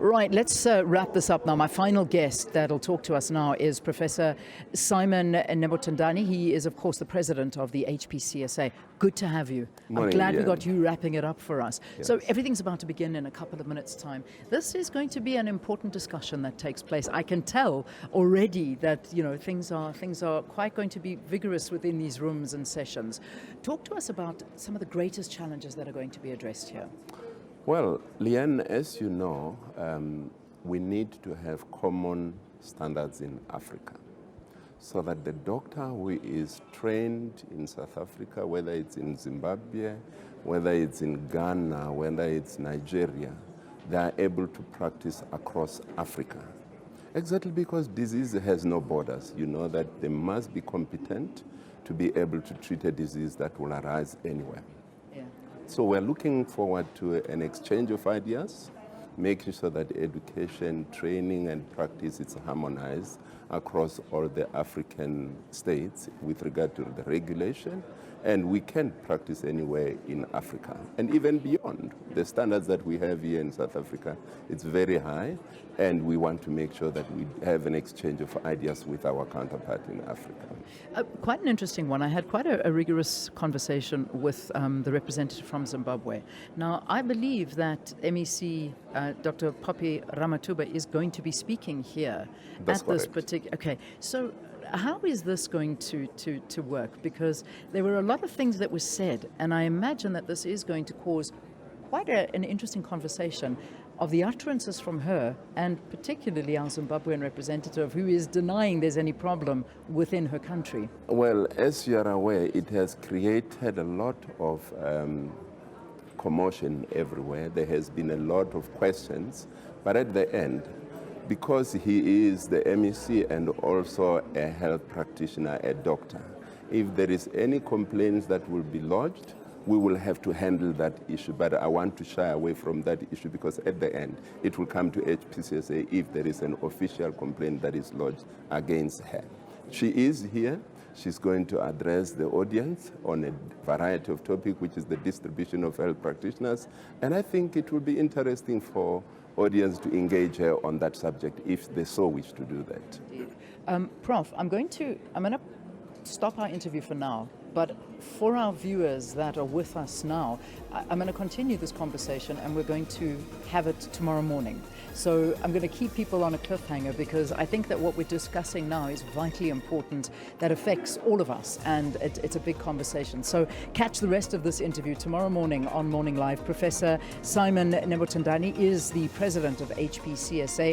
Right, let's wrap this up now. My final guest that'll talk to us now is Professor Simon Nebotandani. He is, of course, the president of the HPCSA. Good to have you. Morning, I'm glad we Leanne. got you wrapping it up for us. Yes. So everything's about to begin in a couple of minutes' time. This is going to be an important discussion that takes place. I can tell already that things are quite going to be vigorous within these rooms and sessions. Talk to us about some of the greatest challenges that are going to be addressed here. Well, Leanne, as you know, we need to have common standards in Africa so that the doctor who is trained in South Africa, whether it's in Zimbabwe, whether it's in Ghana, whether it's Nigeria, they are able to practice across Africa. Exactly because disease has no borders. You know that they must be competent to be able to treat a disease that will arise anywhere. So we're looking forward to an exchange of ideas, making sure that education, training, and practice is harmonized across all the African states with regard to the regulation, and we can practice anywhere in Africa. And even beyond, the standards that we have here in South Africa, it's very high, and we want to make sure that we have an exchange of ideas with our counterpart in Africa. Quite an interesting one. I had quite a rigorous conversation with the representative from Zimbabwe. Now, I believe that MEC Dr. Poppy Ramathuba is going to be speaking here That's at this correct. particular. Okay, so how is this going to work? Because there were a lot of things that were said, and I imagine that this is going to cause quite an interesting conversation of the utterances from her, and particularly our Zimbabwean representative, who is denying there's any problem within her country. Well, as you are aware, it has created a lot of commotion everywhere. There has been a lot of questions, but at the end, because he is the MEC and also a health practitioner, a doctor, if there is any complaints that will be lodged, we will have to handle that issue. But I want to shy away from that issue because at the end, it will come to HPCSA if there is an official complaint that is lodged against her. She is here. She's going to address the audience on a variety of topics, which is the distribution of health practitioners. And I think it will be interesting for audience to engage her on that subject if they so wish to do that. Prof, I'm going to stop our interview for now, but for our viewers that are with us now, I'm going to continue this conversation and we're going to have it tomorrow morning. So I'm going to keep people on a cliffhanger because I think that what we're discussing now is vitally important, that affects all of us, and it's a big conversation. So catch the rest of this interview tomorrow morning on Morning Live. Professor Simon Nebotandani is the president of HPCSA.